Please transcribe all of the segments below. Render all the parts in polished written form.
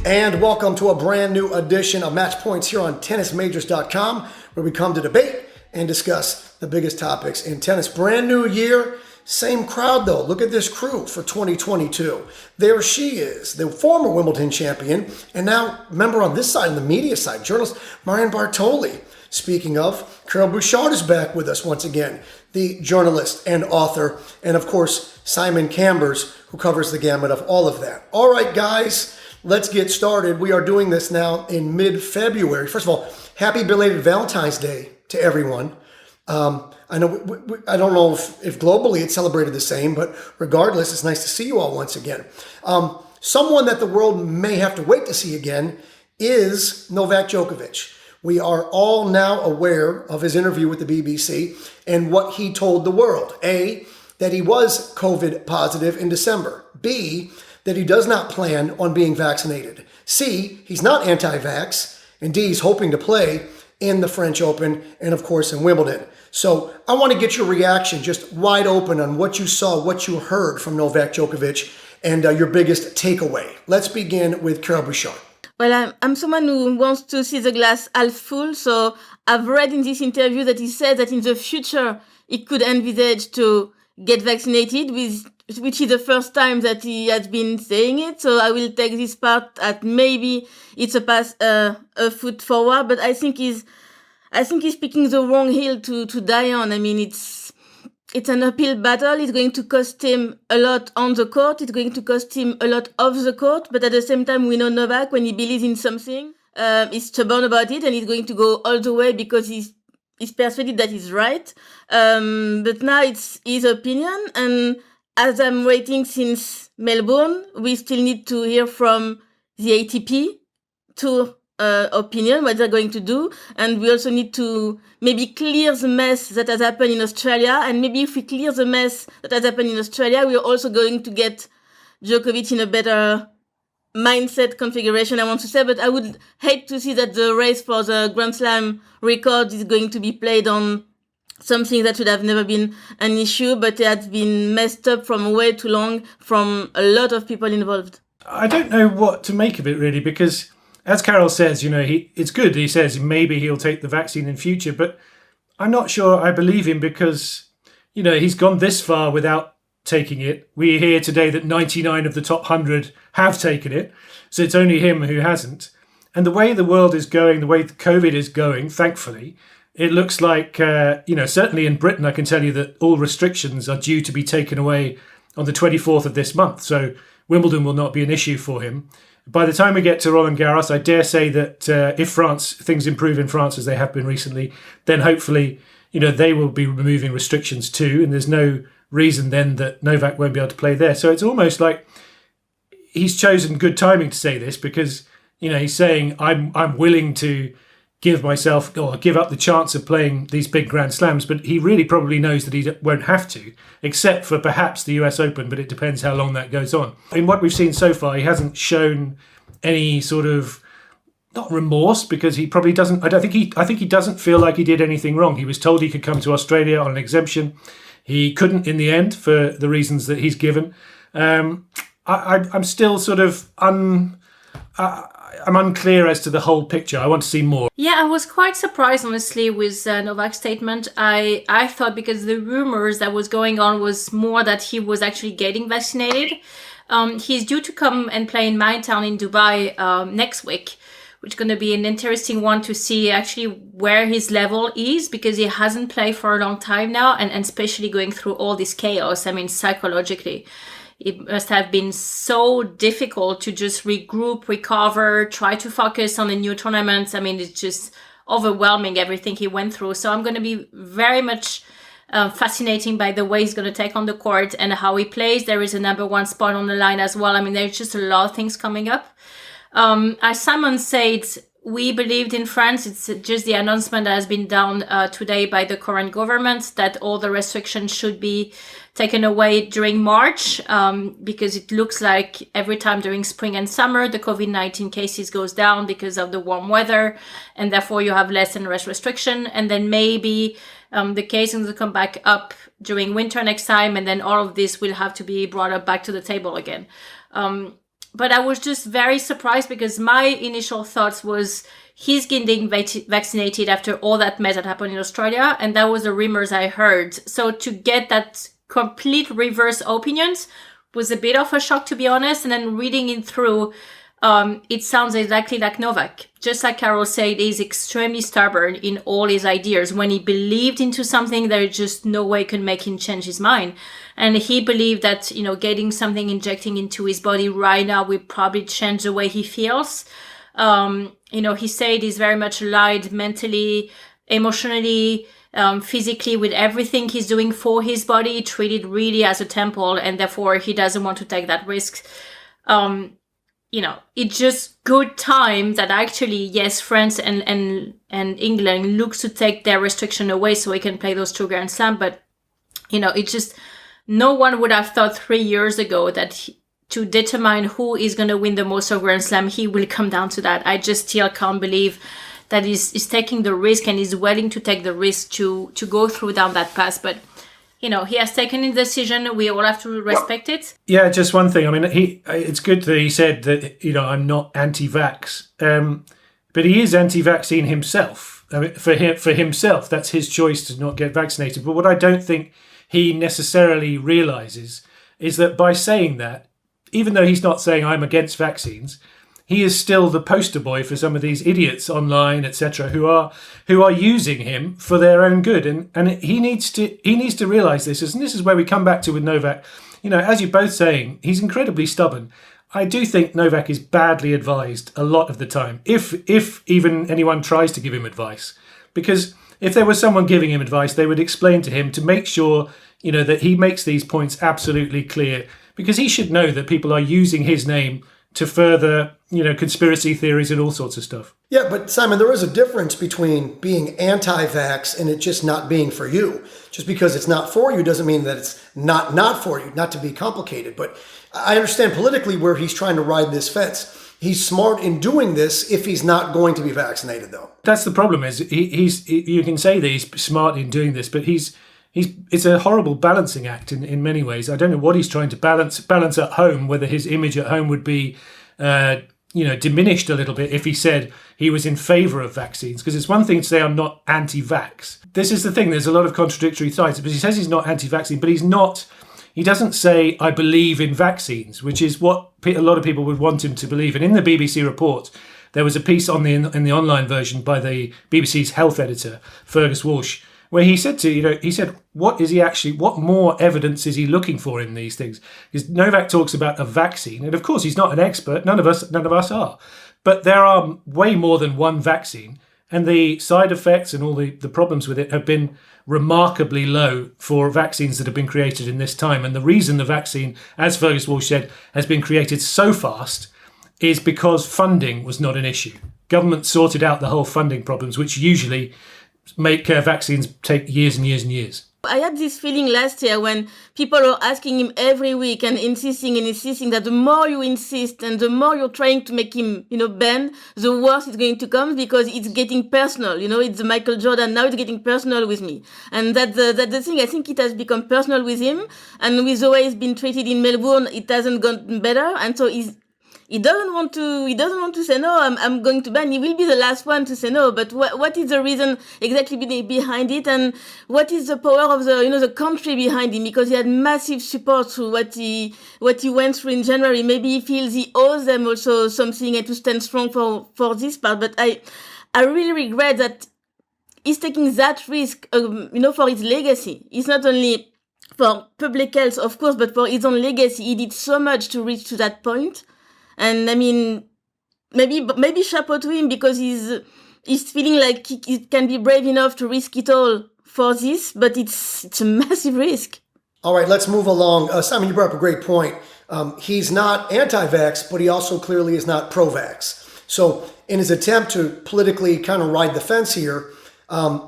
And welcome to a brand new edition of Match Points here on tennismajors.com, where we come to debate and discuss the biggest topics in tennis. Brand new year, same crowd though. Look at this crew for 2022. There she is, the former Wimbledon champion, and now member on this side, on the media side, journalist Marion Bartoli. Speaking of, Carole Bouchard is back with us once again, the journalist and author, and of course, Simon Cambers, who covers the gamut of all of that. All right, guys, let's get started. We are doing this now in mid-February. First of all, happy belated Valentine's Day to everyone. I know I don't know if globally it's celebrated the same, but regardless, it's nice to see you all once again. Someone that the world may have to wait to see again is Novak Djokovic. We are all now aware of his interview with the BBC and what he told the world. A, that he was COVID positive in December. B, that he does not plan on being vaccinated. C, he's not anti-vax. And D, he's hoping to play in the French Open and, of course, in Wimbledon. So I want to get your reaction just wide open on what you saw, what you heard from Novak Djokovic, and your biggest takeaway. Let's begin with Carole Bouchard. Well, I'm someone who wants to see the glass half full, so I've read in this interview that he said that in the future he could envisage to get vaccinated, which is the first time that he has been saying it. So I will take this part at maybe it's a foot forward, but I think he's picking the wrong hill to die on. I mean, it's an uphill battle. It's going to cost him a lot on the court. It's going to cost him a lot off the court. But at the same time, we know Novak, when he believes in something, he's stubborn about it, and he's going to go all the way because he's persuaded that he's right. But now it's his opinion. And as I'm waiting since Melbourne, we still need to hear from the ATP to opinion, what they're going to do. And we also need to maybe clear the mess that has happened in Australia. And maybe if we clear the mess that has happened in Australia, we are also going to get Djokovic in a better mindset configuration, I want to say. But I would hate to see that the race for the Grand Slam record is going to be played on something that should have never been an issue, but it has been messed up from way too long from a lot of people involved. I don't know what to make of it, really, because as Carole says, it's good. He says maybe he'll take the vaccine in future, but I'm not sure I believe him because, he's gone this far without taking it. We hear today that 99 of the top 100 have taken it, so it's only him who hasn't. And the way the world is going, the way COVID is going, thankfully, it looks like, certainly in Britain, I can tell you that all restrictions are due to be taken away on the 24th of this month. So Wimbledon will not be an issue for him. By the time we get to Roland-Garros, I dare say that if things improve in France as they have been recently, then hopefully, they will be removing restrictions too. And there's no reason then that Novak won't be able to play there. So it's almost like he's chosen good timing to say this because, he's saying I'm willing to give up the chance of playing these big Grand Slams, but he really probably knows that he won't have to, except for perhaps the US Open, but it depends how long that goes on. In what we've seen so far, he hasn't shown any sort of, not remorse, because he probably doesn't, I think he doesn't feel like he did anything wrong. He was told he could come to Australia on an exemption. He couldn't in the end for the reasons that he's given. I'm still sort of I'm unclear as to the whole picture. I want to see more. Yeah, I was quite surprised, honestly, with Novak's statement. I thought because the rumors that was going on was more that he was actually getting vaccinated. He's due to come and play in my town in Dubai next week, which is going to be an interesting one to see actually where his level is, because he hasn't played for a long time now, and especially going through all this chaos. I mean, psychologically, it must have been so difficult to just regroup, recover, try to focus on the new tournaments. I mean, it's just overwhelming, everything he went through. So I'm going to be very much fascinating by the way he's going to take on the court and how he plays. There is a number one spot on the line as well. I mean, there's just a lot of things coming up. As Simon said, we believed in France. It's just the announcement that has been done today by the current government that all the restrictions should be taken away during March, because it looks like every time during spring and summer, the COVID-19 cases goes down because of the warm weather, and therefore you have less and less restriction. And then maybe the cases will come back up during winter next time, and then all of this will have to be brought up back to the table again. but I was just very surprised because my initial thoughts was he's getting vaccinated after all that mess that happened in Australia. And that was the rumors I heard. So to get that complete reverse opinions was a bit of a shock, to be honest. And then reading it through, it sounds exactly like Novak. Just like Carole said, he's extremely stubborn in all his ideas. When he believed into something, there's just no way can make him change his mind. And he believed that, getting something injecting into his body right now will probably change the way he feels. He said he's very much aligned mentally, emotionally, physically with everything he's doing for his body, treated really as a temple, and therefore he doesn't want to take that risk. It's just good time that actually, yes, France and England looks to take their restriction away so we can play those 2 Grand Slam. But, it's just, no one would have thought 3 years ago that to determine who is going to win the most of Grand Slam, he will come down to that. I just still can't believe that he's taking the risk and is willing to take the risk to go through down that path. But, he has taken a decision. We all have to respect it. Yeah, just one thing. I mean, it's good that he said that, I'm not anti-vax. But he is anti-vaccine himself. I mean, for himself, that's his choice to not get vaccinated. But what I don't think he necessarily realises is that by saying that, even though he's not saying I'm against vaccines, he is still the poster boy for some of these idiots online, etc., who are using him for their own good, and he needs to realise this. And this is where we come back to with Novak. As you're both saying, he's incredibly stubborn. I do think Novak is badly advised a lot of the time, if even anyone tries to give him advice, because if there was someone giving him advice, they would explain to him to make sure that he makes these points absolutely clear, because he should know that people are using his name to further, conspiracy theories and all sorts of stuff. Yeah, but Simon, there is a difference between being anti-vax and it just not being for you. Just because it's not for you doesn't mean that it's not for you, not to be complicated. But I understand politically where he's trying to ride this fence. He's smart in doing this if he's not going to be vaccinated, though. That's the problem is you can say that he's smart in doing this, but it's a horrible balancing act in many ways. I don't know what he's trying to balance at home, whether his image at home would be diminished a little bit if he said he was in favour of vaccines. Because it's one thing to say I'm not anti-vax. This is the thing, there's a lot of contradictory sides. Because he says he's not anti-vaccine, but he doesn't say I believe in vaccines, which is what a lot of people would want him to believe. And in the BBC report, there was a piece in the online version by the BBC's health editor, Fergus Walsh, where he said what more evidence is he looking for in these things? Because Novak talks about a vaccine, and of course he's not an expert, none of us are, but there are way more than one vaccine, and the side effects and all the problems with it have been remarkably low for vaccines that have been created in this time. And the reason the vaccine, as Fergus Walsh said, has been created so fast is because funding was not an issue. Government sorted out the whole funding problems, which usually make vaccines take years and years and years. I had this feeling last year when people were asking him every week and insisting that the more you insist and the more you're trying to make him, bend, the worse it's going to come, because it's getting personal. It's Michael Jordan. Now it's getting personal with me. And that's the thing. I think it has become personal with him. And with the way he's been treated in Melbourne, it hasn't gotten better. And so he doesn't want to say no. I'm going to ban. He will be the last one to say no. But what is the reason exactly behind it, and what is the power of the country behind him? Because he had massive support through what he went through in January. Maybe he feels he owes them also something and to stand strong for this part. But I really regret that he's taking that risk. For his legacy. It's not only for public health, of course, but for his own legacy. He did so much to reach to that point. And I mean, maybe chapeau to him, because he's feeling like he can be brave enough to risk it all for this, but it's a massive risk. All right, let's move along. Simon, you brought up a great point. He's not anti-vax, but he also clearly is not pro-vax. So in his attempt to politically kind of ride the fence here,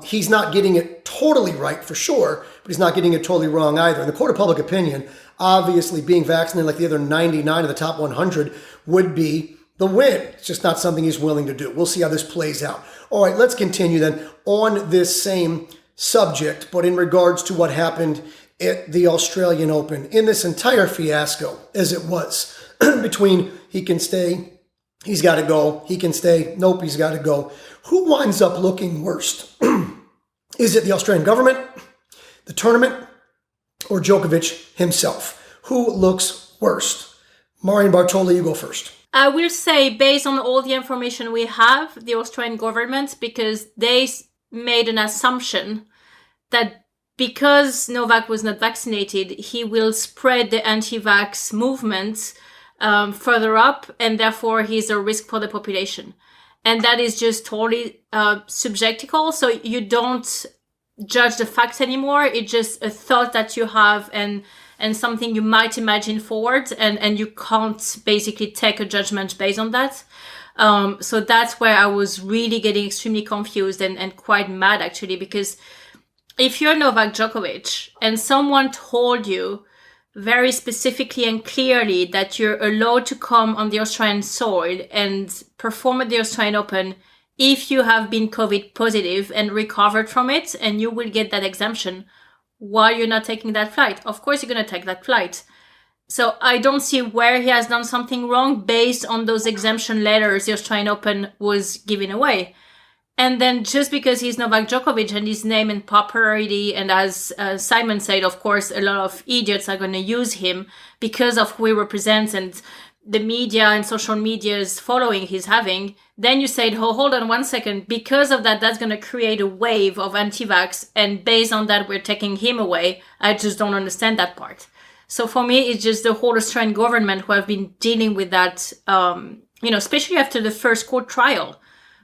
he's not getting it totally right for sure, but he's not getting it totally wrong either. In the court of public opinion, obviously being vaccinated like the other 99 of the top 100 would be the win. It's just not something he's willing to do. We'll see how this plays out. All right, let's continue then on this same subject, but in regards to what happened at the Australian Open, in this entire fiasco, as it was, between he can stay, he's got to go, he can stay, nope, he's got to go. Who winds up looking worst? Is it the Australian government, the tournament, or Djokovic himself? Who looks worst? Marion Bartoli, you go first. I will say, based on all the information we have, the Australian government, because they made an assumption that because Novak was not vaccinated, he will spread the anti-vax movement further up, and therefore he's a risk for the population. And that is just totally subjectical. So you don't judge the facts anymore. It's just a thought that you have and something you might imagine forward, and you can't basically take a judgment based on that. So that's where I was really getting extremely confused and quite mad, actually, because if you're Novak Djokovic and someone told you very specifically and clearly that you're allowed to come on the Australian soil and perform at the Australian Open if you have been COVID positive and recovered from it, and you will get that exemption, why you're not taking that flight? Of course you're going to take that flight. So I don't see where he has done something wrong based on those exemption letters the Australian Open was giving away. And then just because he's Novak Djokovic and his name and popularity, and as Simon said, of course, a lot of idiots are going to use him because of who he represents and the media and social media's following he's having, then you said, oh, hold on one second. Because of that, that's going to create a wave of anti-vax. And based on that, we're taking him away. I just don't understand that part. So for me, it's just the whole Australian government who have been dealing with that, especially after the first court trial,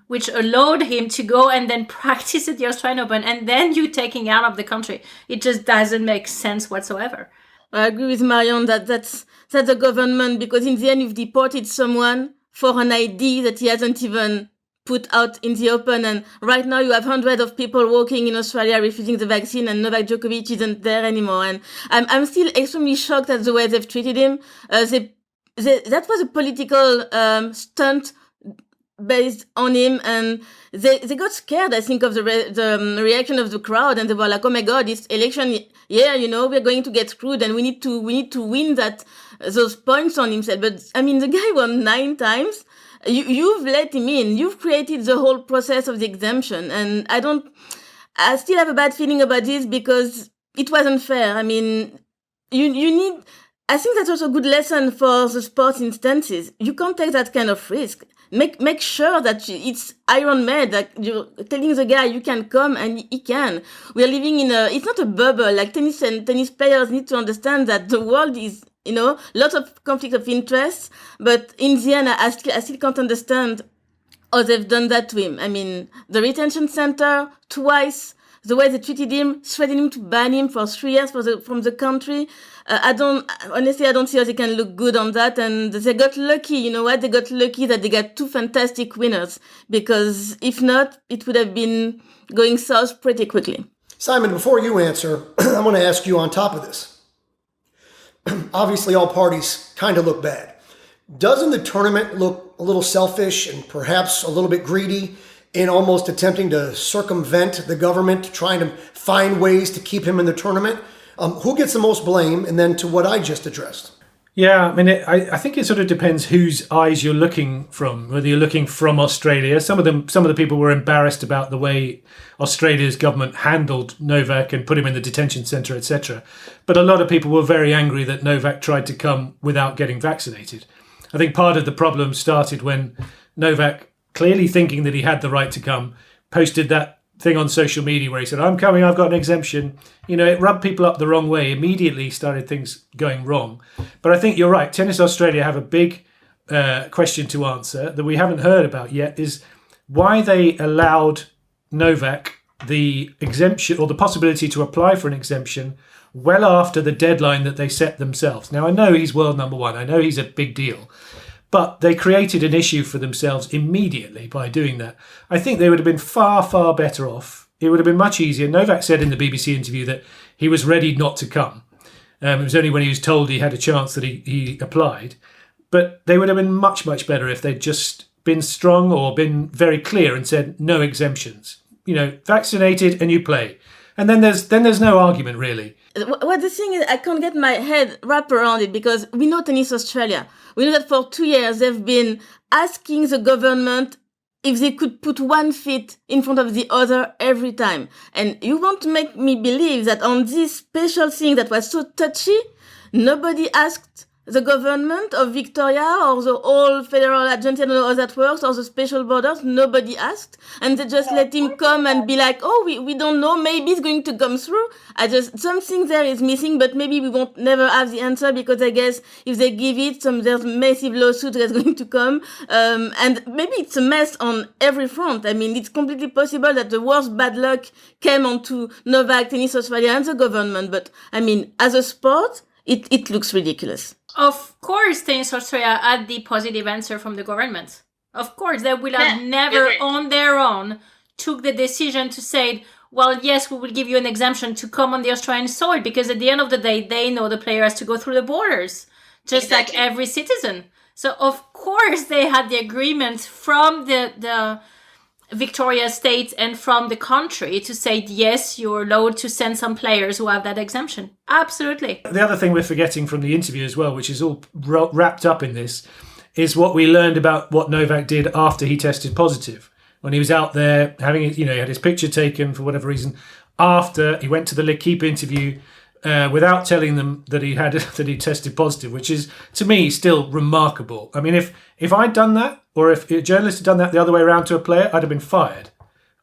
which allowed him to go and then practice at the Australian Open, and then you taking out of the country. It just doesn't make sense whatsoever. I agree with Marion that's the government, because in the end you've deported someone for an ID that he hasn't even put out in the open, and right now you have hundreds of people walking in Australia refusing the vaccine, and Novak Djokovic isn't there anymore. And I'm still extremely shocked at the way they've treated him. That was a political stunt based on him, and they got scared, I think, of the reaction of the crowd, and they were like, oh my god, this election, we're going to get screwed, and we need to win those points on himself. But I mean, the guy won 9 times. You've let him in. You've created the whole process of the exemption, and I still have a bad feeling about this because it wasn't fair. I mean, you need. I think that's also a good lesson for the sports instances. You can't take that kind of risk. Make sure that it's iron-made, that you're telling the guy you can come, and he can. We are living it's not a bubble. Like tennis players need to understand that the world is, lots of conflict of interest. But in the end, I still can't understand how they've done that to him. I mean, the retention center twice, the way they treated him, threatening him to ban him for 3 years from the country. I don't see how they can look good on that. And they got lucky. You know what? They got lucky that they got 2 fantastic winners, because if not, it would have been going south pretty quickly. Simon, before you answer, I want to ask you on top of this. Obviously, all parties kind of look bad. Doesn't the tournament look a little selfish and perhaps a little bit greedy in almost attempting to circumvent the government, trying to find ways to keep him in the tournament? Who gets the most blame? And then to what I just addressed. Yeah, I mean, I think it sort of depends whose eyes you're looking from, whether you're looking from Australia. Some of the people were embarrassed about the way Australia's government handled Novak and put him in the detention centre, etc. But a lot of people were very angry that Novak tried to come without getting vaccinated. I think part of the problem started when Novak, clearly thinking that he had the right to come, posted that thing on social media where he said, I'm coming, I've got an exemption. It rubbed people up the wrong way, immediately started things going wrong. But I think you're right. Tennis Australia have a big question to answer that we haven't heard about yet, is why they allowed Novak the exemption or the possibility to apply for an exemption well after the deadline that they set themselves. Now, I know he's world number 1. I know he's a big deal. But they created an issue for themselves immediately by doing that. I think they would have been far, far better off. It would have been much easier. Novak said in the BBC interview that he was ready not to come. It was only when he was told he had a chance that he applied. But they would have been much, much better if they'd just been strong or been very clear and said no exemptions. Vaccinated and you play. And then there's no argument, really. what the thing is, I can't get my head wrapped around it, because we know Tennis Australia. We know that for 2 years they've been asking the government if they could put one foot in front of the other every time. And you want to make me believe that on this special thing that was so touchy, nobody asked the government of Victoria or the whole federal agency, I don't know how that works, or the special borders, nobody asked. And they just let him come and be like, oh, we don't know, maybe it's going to come through. Something there is missing, but maybe we won't never have the answer, because I guess if they give it, there's massive lawsuit that's going to come. And maybe it's a mess on every front. I mean, it's completely possible that the worst bad luck came onto Novak, Tennis Australia and the government. But I mean, as a sport, it looks ridiculous. Of course, Tennis Australia had the positive answer from the government. Of course, they will have never on their own took the decision to say, well, yes, we will give you an exemption to come on the Australian soil, because at the end of the day, they know the player has to go through the borders, just like every citizen. So, of course, they had the agreement from the Victoria State and from the country to say, yes, you're allowed to send some players who have that exemption. Absolutely. The other thing we're forgetting from the interview as well, which is all wrapped up in this, is what we learned about what Novak did after he tested positive. When he was out there having, he had his picture taken for whatever reason, after he went to the L'Equipe interview without telling them that he tested positive, which is, to me, still remarkable. I mean, if I'd done that, or if a journalist had done that the other way around to a player, I'd have been fired.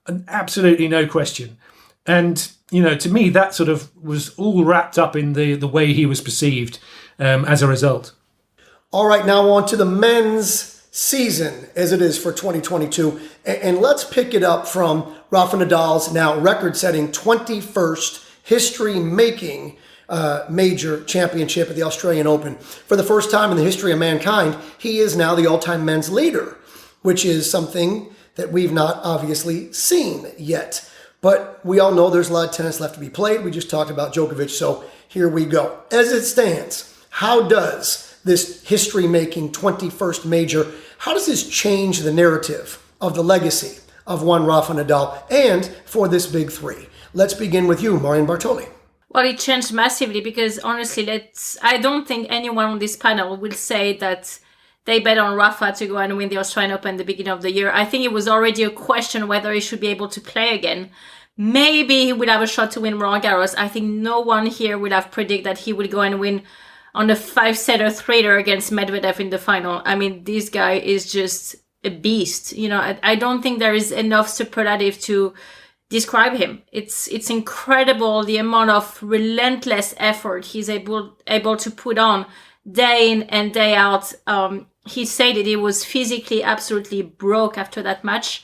And absolutely no question. And, to me, that sort of was all wrapped up in the way he was perceived as a result. All right, now on to the men's season as it is for 2022. And let's pick it up from Rafa Nadal's now record-setting 21st history-making major championship at the Australian Open. For the first time in the history of mankind, he is now the all-time men's leader, which is something that we've not obviously seen yet. But we all know there's a lot of tennis left to be played. We just talked about Djokovic, so here we go. As it stands, how does this history-making 21st major, how does this change the narrative of the legacy of one Rafa Nadal and for this big three? Let's begin with you, Marion Bartoli. Well, it changed massively, because honestly, I don't think anyone on this panel will say that they bet on Rafa to go and win the Australian Open at the beginning of the year. I think it was already a question whether he should be able to play again. Maybe he would have a shot to win Roland-Garros. I think no one here would have predicted that he would go and win on a 5-setter thriller against Medvedev in the final. I mean, this guy is just a beast. I don't think there is enough superlative to describe him. It's incredible the amount of relentless effort he's able to put on day in and day out. He said that he was physically absolutely broke after that match.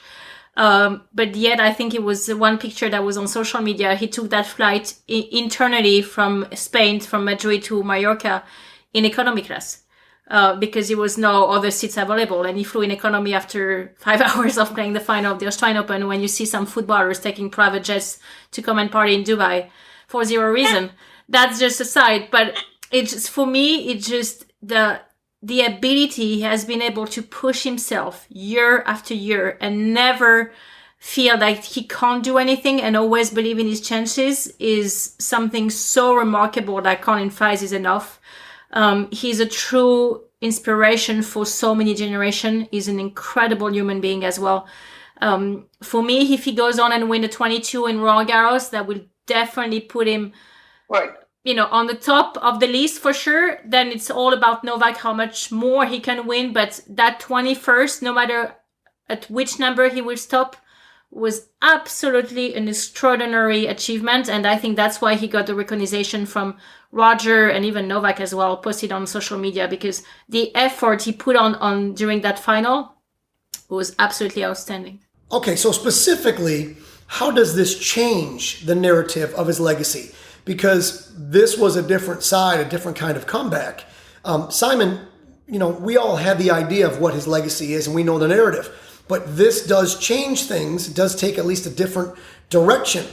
But yet I think it was one picture that was on social media. He took that flight internally from Spain, from Madrid to Mallorca in economy class. Because there was no other seats available, and he flew in economy after 5 hours of playing the final of the Australian Open. When you see some footballers taking private jets to come and party in Dubai for zero reason, that's just a side. But for me, it's just the ability he has been able to push himself year after year and never feel like he can't do anything and always believe in his chances is something so remarkable that I can't emphasize enough. He's a true inspiration for so many generations. He's an incredible human being as well. For me, if he goes on and win the 22 in Roland-Garros, that will definitely put him, on the top of the list for sure. Then it's all about Novak, how much more he can win. But that 21st, no matter at which number he will stop, was absolutely an extraordinary achievement. And I think that's why he got the recognition from Roger and even Novak as well, posted on social media, because the effort he put on during that final was absolutely outstanding. Okay, so specifically, how does this change the narrative of his legacy? Because this was a different side, a different kind of comeback. Simon, we all had the idea of what his legacy is, and we know the narrative. But this does change things. It does take at least a different direction.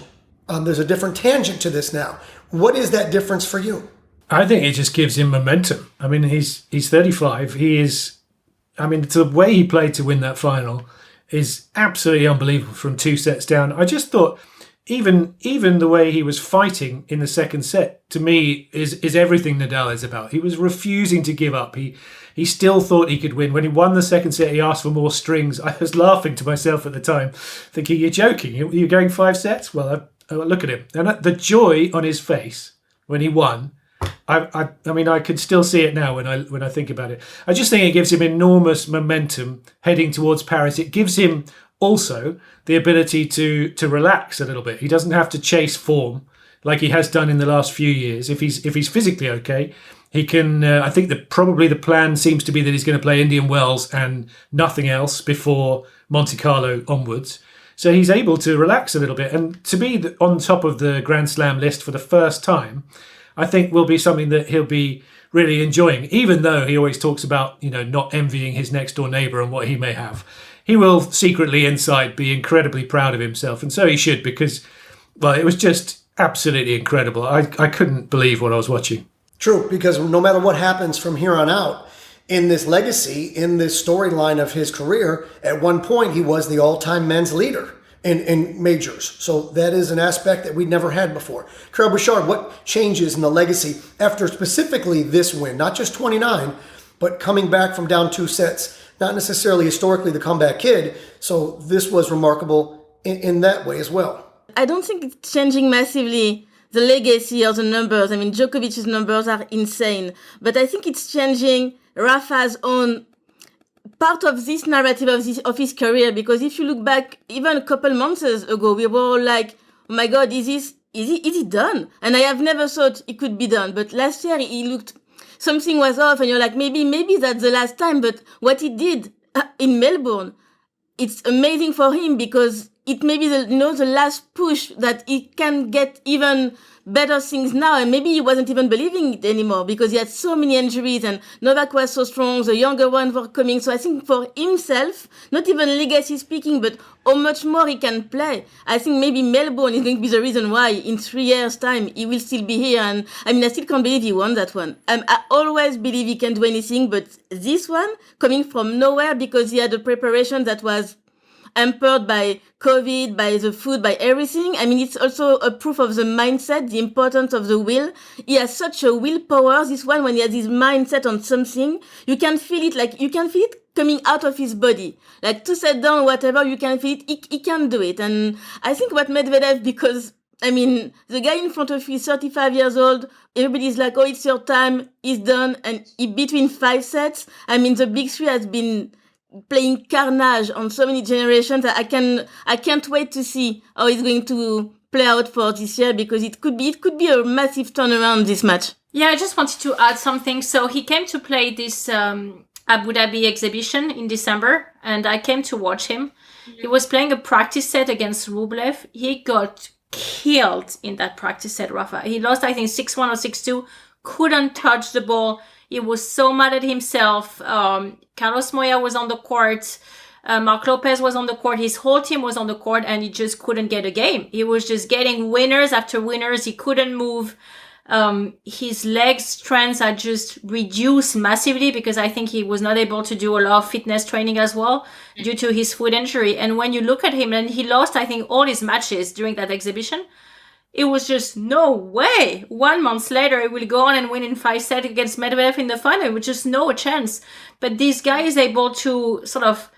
There's a different tangent to this now. What is that difference for you? I think it just gives him momentum. I mean, he's 35. The way he played to win that final is absolutely unbelievable from 2 sets down. I just thought even the way he was fighting in the second set, to me, is everything Nadal is about. He was refusing to give up. He still thought he could win. When he won the second set, he asked for more strings. I was laughing to myself at the time, thinking, you're joking. You're going 5 sets? Well, look at him. And the joy on his face when he won, I mean, I can still see it now when I think about it. I just think it gives him enormous momentum heading towards Paris. It gives him also the ability to relax a little bit. He doesn't have to chase form like he has done in the last few years. If he's physically okay, he can. I think that probably the plan seems to be that he's going to play Indian Wells and nothing else before Monte Carlo onwards. So he's able to relax a little bit, and to be on top of the Grand Slam list for the first time, I think will be something that he'll be really enjoying. Even though he always talks about not envying his next door neighbour and what he may have. He will secretly inside be incredibly proud of himself, and so he should, because, well, it was just absolutely incredible. I couldn't believe what I was watching. True, because no matter what happens from here on out, in this legacy, in this storyline of his career, at one point he was the all-time men's leader in majors. So that is an aspect that we'd never had before. Carole Bouchard, what changes in the legacy after specifically this win, not just 29, but coming back from down 2 sets? Not necessarily historically the comeback kid, so this was remarkable in that way as well. I don't think it's changing massively the legacy or the numbers. I mean, Djokovic's numbers are insane, but I think it's changing Rafa's own part of this narrative of his career, because if you look back even a couple months ago, we were all like, oh my God, is he done? And I have never thought it could be done, but last year he looked... Something was off, and you're like, maybe that's the last time. But what he did in Melbourne, it's amazing for him, because it may be the last push that he can get even better things now. And maybe he wasn't even believing it anymore, because he had so many injuries, and Novak was so strong, the younger ones were coming. So I think for himself, not even legacy speaking, but how much more he can play, I think maybe Melbourne is going to be the reason why in 3 years' time he will still be here. And I mean, I still can't believe he won that one. I always believe he can do anything, but this one coming from nowhere, because he had a preparation that was hampered by COVID, by the food, by everything. I mean, it's also a proof of the mindset, the importance of the will. He has such a willpower. This one, when he has his mindset on something, you can feel it coming out of his body. Like, to set down whatever, you can feel it. He can do it. And I think what Medvedev, because, I mean, the guy in front of you is 35 years old. Everybody's like, oh, it's your time. He's done. And he between 5 sets. I mean, the big three has been playing carnage on so many generations. I can't wait to see how it's going to play out for this year, because it could be a massive turnaround, this match. Yeah, I just wanted to add something. So he came to play this Abu Dhabi exhibition in December, and I came to watch him. Mm-hmm. He was playing a practice set against Rublev. He got killed in that practice set, Rafa. He lost, I think, 6-1 or 6-2, couldn't touch the ball. He was so mad at himself. Carlos Moya was on the court. Mark Lopez was on the court. His whole team was on the court, and he just couldn't get a game. He was just getting winners after winners. He couldn't move. His leg strengths are just reduced massively, because I think he was not able to do a lot of fitness training as well due to his foot injury. And when you look at him, and he lost, I think, all his matches during that exhibition, it was just no way. 1 month later, he will go on and win in 5 sets against Medvedev in the final, with just no chance. But this guy is able to sort of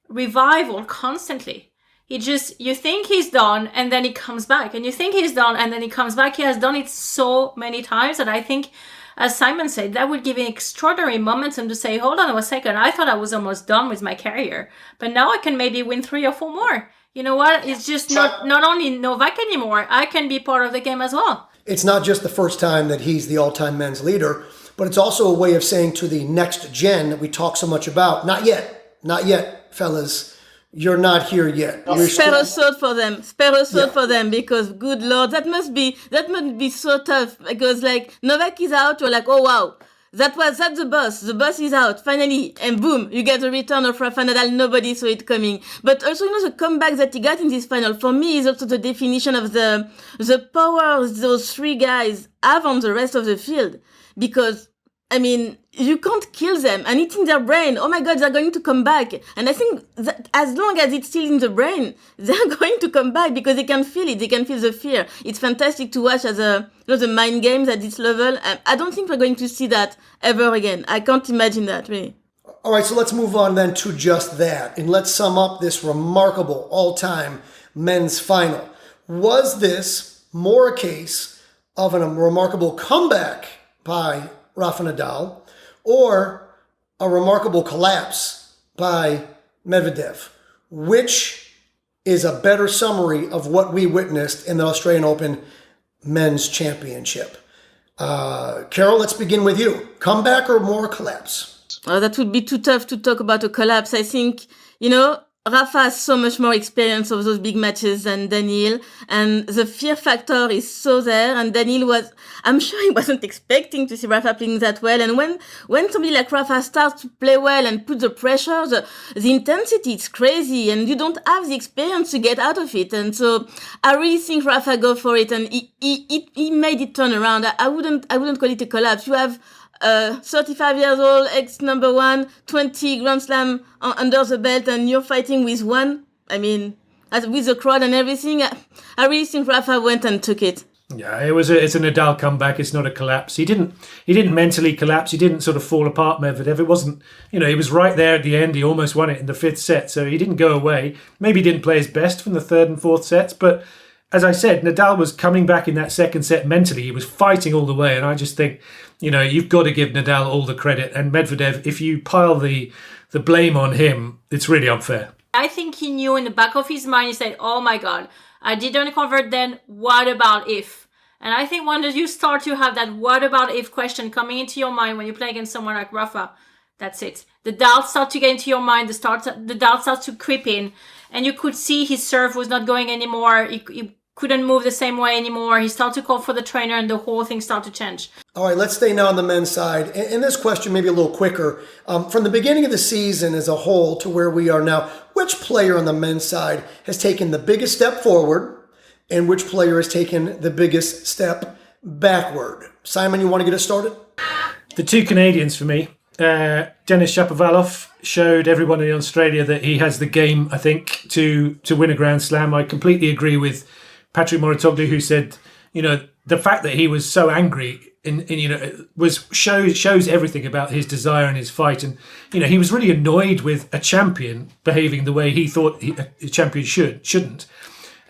revival constantly. You think he's done, and then he comes back. And you think he's done, and then he comes back. He has done it so many times that I think, as Simon said, that would give an extraordinary momentum to say, hold on a second, I thought I was almost done with my career, but now I can maybe win 3 or 4 more. You know what? It's just not only Novak anymore. I can be part of the game as well. It's not just the first time that he's the all-time men's leader, but it's also a way of saying to the next gen that we talk so much about, not yet, fellas. You're not here yet. Spare a thought for them. For them, because good Lord, that must be so tough, because like Novak is out, you're like, oh wow. That's the boss. The boss is out, finally. And boom, you get a return of Rafa Nadal. Nobody saw it coming. But also, the comeback that he got in this final, for me, is also the definition of the power those 3 guys have on the rest of the field. Because I mean, you can't kill them, and it's in their brain. Oh my God, they're going to come back. And I think that as long as it's still in the brain, they're going to come back because they can feel it. They can feel the fear. It's fantastic to watch as the mind games at this level. I don't think we're going to see that ever again. I can't imagine that, really. All right, so let's move on then to just that. And let's sum up this remarkable all-time men's final. Was this more a case of a remarkable comeback by Rafa Nadal or a remarkable collapse by Medvedev? Which is a better summary of what we witnessed in the Australian Open Men's Championship? Carole, let's begin with you. Comeback or more collapse? Oh, that would be too tough to talk about a collapse. I think, Rafa has so much more experience of those big matches than Daniil, and the fear factor is so there. And Daniil I'm sure he wasn't expecting to see Rafa playing that well. And when somebody like Rafa starts to play well and put the pressure, the intensity, it's crazy, and you don't have the experience to get out of it. And so I really think Rafa go for it, and he made it turn around. I wouldn't call it a collapse. You have 35 years old, ex-number one, 20 Grand Slam under the belt, and you're fighting with one. I mean, with the crowd and everything, I really think Rafa went and took it. Yeah, it's a Nadal comeback. It's not a collapse. He didn't mentally collapse. He didn't sort of fall apart, Medvedev. It wasn't, he was right there at the end. He almost won it in the fifth set, so he didn't go away. Maybe he didn't play his best from the third and fourth sets, but as I said, Nadal was coming back in that second set mentally. He was fighting all the way, and I just think, you've got to give Nadal all the credit. And Medvedev, if you pile the blame on him, it's really unfair. I think he knew in the back of his mind, he said, oh my God, I didn't convert then, what about if? And I think when you start to have that what about if question coming into your mind when you play against someone like Rafa, that's it. The doubts start to get into your mind, the doubt starts to creep in, and you could see his serve was not going anymore. He couldn't move the same way anymore. He started to call for the trainer, and the whole thing started to change. All right, let's stay now on the men's side. And this question may be a little quicker. From the beginning of the season as a whole to where we are now, which player on the men's side has taken the biggest step forward and which player has taken the biggest step backward? Simon, you want to get us started? The two Canadians for me. Denis Shapovalov showed everyone in Australia that he has the game, I think, to win a Grand Slam. I completely agree with Patrick Mouratoglou, who said, the fact that he was so angry shows everything about his desire and his fight. And he was really annoyed with a champion behaving the way he thought a champion shouldn't.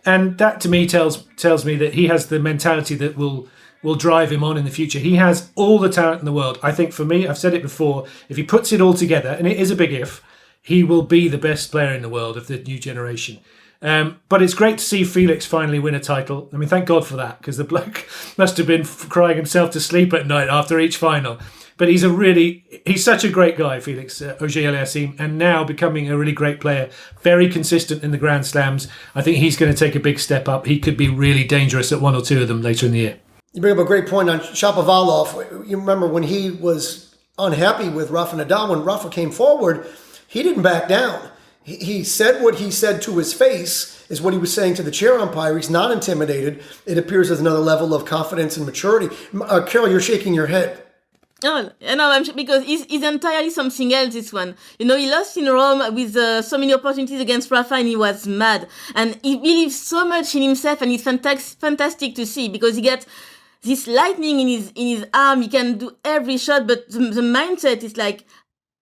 And that to me tells me that he has the mentality that will drive him on in the future. He has all the talent in the world. I think for me, I've said it before, if he puts it all together, and it is a big if, he will be the best player in the world of the new generation. But it's great to see Felix finally win a title. I mean, thank God for that, because the bloke must have been crying himself to sleep at night after each final. But he's such a great guy, Felix Auger-Aliassime, and now becoming a really great player, very consistent in the Grand Slams. I think he's going to take a big step up. He could be really dangerous at one or two of them later in the year. You bring up a great point on Shapovalov. You remember when he was unhappy with Rafa Nadal, when Rafa came forward, he didn't back down. He said what he said to his face is what he was saying to the chair umpire. He's not intimidated. It appears there's another level of confidence and maturity. Carole, you're shaking your head. Oh, no, because he's entirely something else, this one. He lost in Rome with so many opportunities against Rafa, and he was mad. And he believes so much in himself, and it's fantastic to see, because he gets this lightning in his arm. He can do every shot, but the mindset is like,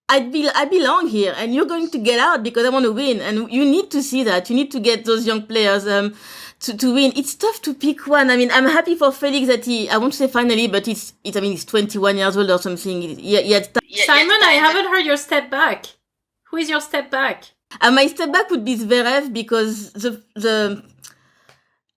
I belong here, and you're going to get out because I want to win. And you need to see that. You need to get those young players to win. It's tough to pick one. I mean, I'm happy for Felix that I won't say finally, but he's 21 years old or something. Simon, I haven't heard your step back. Who is your step back? My step back would be Zverev, because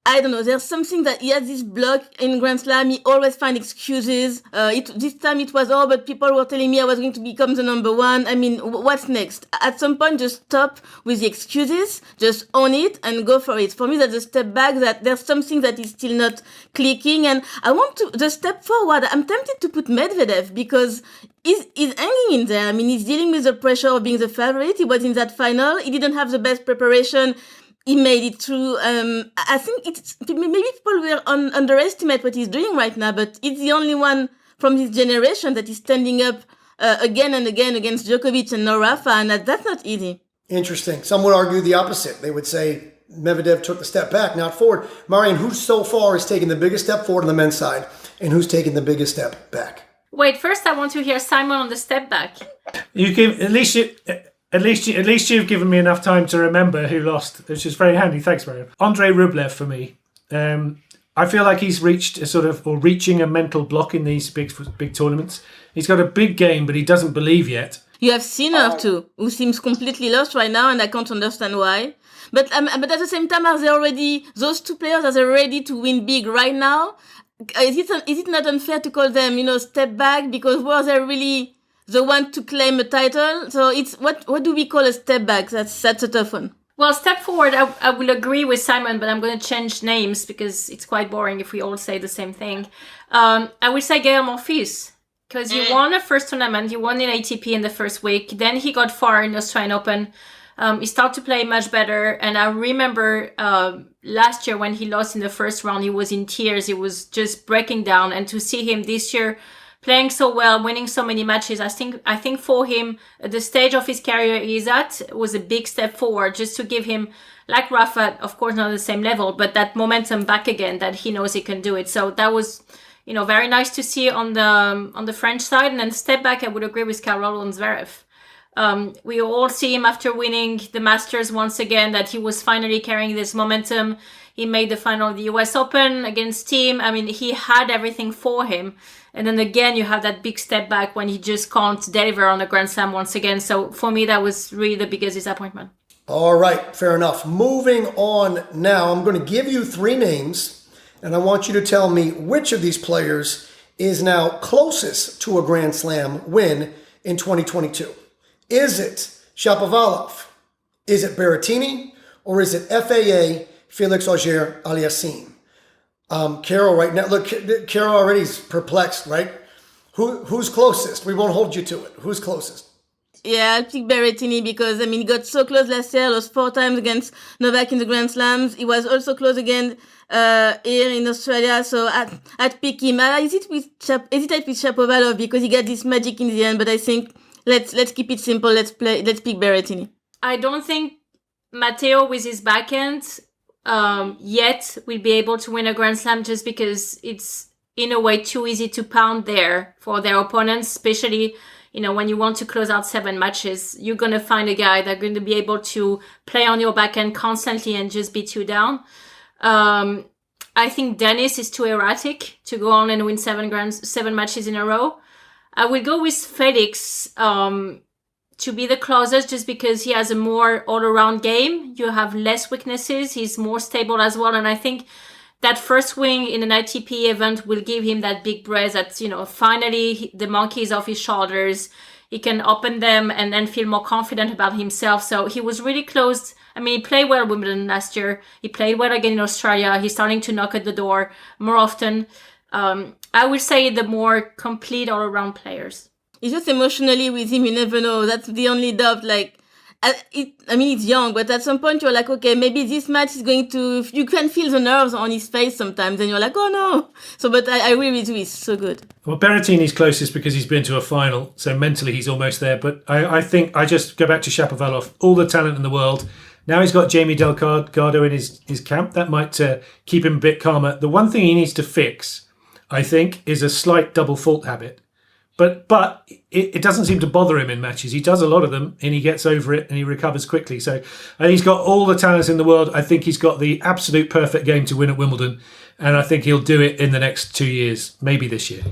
I don't know, there's something that he has this block in Grand Slam. He always finds excuses. This time it was, but people were telling me I was going to become the number one. I mean, what's next? At some point, just stop with the excuses. Just own it and go for it. For me, that's a step back, that there's something that is still not clicking. And I want to just step forward. I'm tempted to put Medvedev, because he's hanging in there. I mean, he's dealing with the pressure of being the favorite. He was in that final. He didn't have the best preparation. He made it through. I think maybe people will underestimate what he's doing right now, but it's the only one from his generation that is standing up again and again against Djokovic and no Rafa, and that's not easy. Interesting. Some would argue the opposite. They would say Medvedev took the step back, not forward. Marion, who so far is taking the biggest step forward on the men's side, and who's taking the biggest step back? Wait, first I want to hear Simon on the step back. You give at least you've given me enough time to remember who lost, which is very handy. Thanks, Marion. Andrei Rublev for me. I feel like he's reaching a mental block in these big tournaments. He's got a big game, but he doesn't believe yet. You have Sinner too, who seems completely lost right now, and I can't understand why. But at the same time, those two players are ready to win big right now? Is it not unfair to call them, step back, because were they really the one to claim a title? So it's what do we call a step back? That's a tough one. Well, step forward, I will agree with Simon, but I'm going to change names because it's quite boring if we all say the same thing. I will say Gael Monfils, because he won a first tournament, he won in ATP in the first week, then he got far in the Australian Open. He started to play much better, and I remember last year when he lost in the first round, he was in tears, he was just breaking down, and to see him this year playing so well, winning so many matches, I think for him, at the stage of his career he's at, was a big step forward, just to give him, like Rafa, of course not at the same level, but that momentum back again, that he knows he can do it. So that was, very nice to see on the French side. And then step back, I would agree with Carole and Zverev. We all see him after winning the Masters once again, that he was finally carrying this momentum. He made the final of the US Open against Thiem. I mean, he had everything for him. And then again, you have that big step back when he just can't deliver on a Grand Slam once again. So for me, that was really the biggest disappointment. All right, fair enough. Moving on now, I'm going to give you 3 names, and I want you to tell me which of these players is now closest to a Grand Slam win in 2022. Is it Shapovalov? Is it Berrettini? Or is it FAA Felix Auger-Aliassime? Carole, right now, look, Carole already is perplexed, right? Who's closest? We won't hold you to it. Who's closest? Yeah, I'll pick Berrettini because, he got so close last year, lost 4 times against Novak in the Grand Slams. He was also close again here in Australia, so I'd pick him. I hesitate with Shapovalov because he got this magic in the end, but I think let's keep it simple. Let's pick Berrettini. I don't think Matteo with his backhand yet will be able to win a Grand Slam, just because it's in a way too easy to pound there for their opponents, especially when you want to close out 7 matches. You're going to find a guy that's going to be able to play on your backhand constantly and just beat you down. I think Dennis is too erratic to go on and win 7 matches in a row. I will go with Felix to be the closest, just because he has a more all-around game. You have less weaknesses. He's more stable as well. And I think that first win in an ATP event will give him that big breath that, finally the monkey is off his shoulders. He can open them and then feel more confident about himself. So he was really close. He played well at Wimbledon last year. He played well again in Australia. He's starting to knock at the door more often. I would say the more complete all-around players. It's just emotionally with him, you never know. That's the only doubt. He's young, but at some point you're like, okay, maybe this match is going to... You can feel the nerves on his face sometimes, and you're like, oh no. So, but I agree with you, he's so good. Well, Berrettini's closest because he's been to a final, so mentally he's almost there. But I think I just go back to Shapovalov, all the talent in the world. Now he's got Jamie Delgado in his camp. That might keep him a bit calmer. The one thing he needs to fix, I think, is a slight double fault habit. But it doesn't seem to bother him in matches. He does a lot of them and he gets over it and he recovers quickly. So he's got all the talents in the world. I think he's got the absolute perfect game to win at Wimbledon. And I think he'll do it in the next 2 years, maybe this year.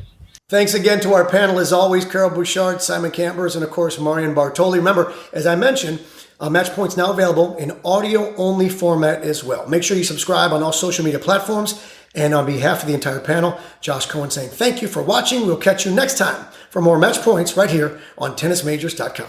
Thanks again to our panel, as always, Carole Bouchard, Simon Cambers, and of course, Marion Bartoli. Remember, as I mentioned, Match Point's now available in audio-only format as well. Make sure you subscribe on all social media platforms. And on behalf of the entire panel, Josh Cohen saying thank you for watching. We'll catch you next time for more Match Points right here on tennismajors.com.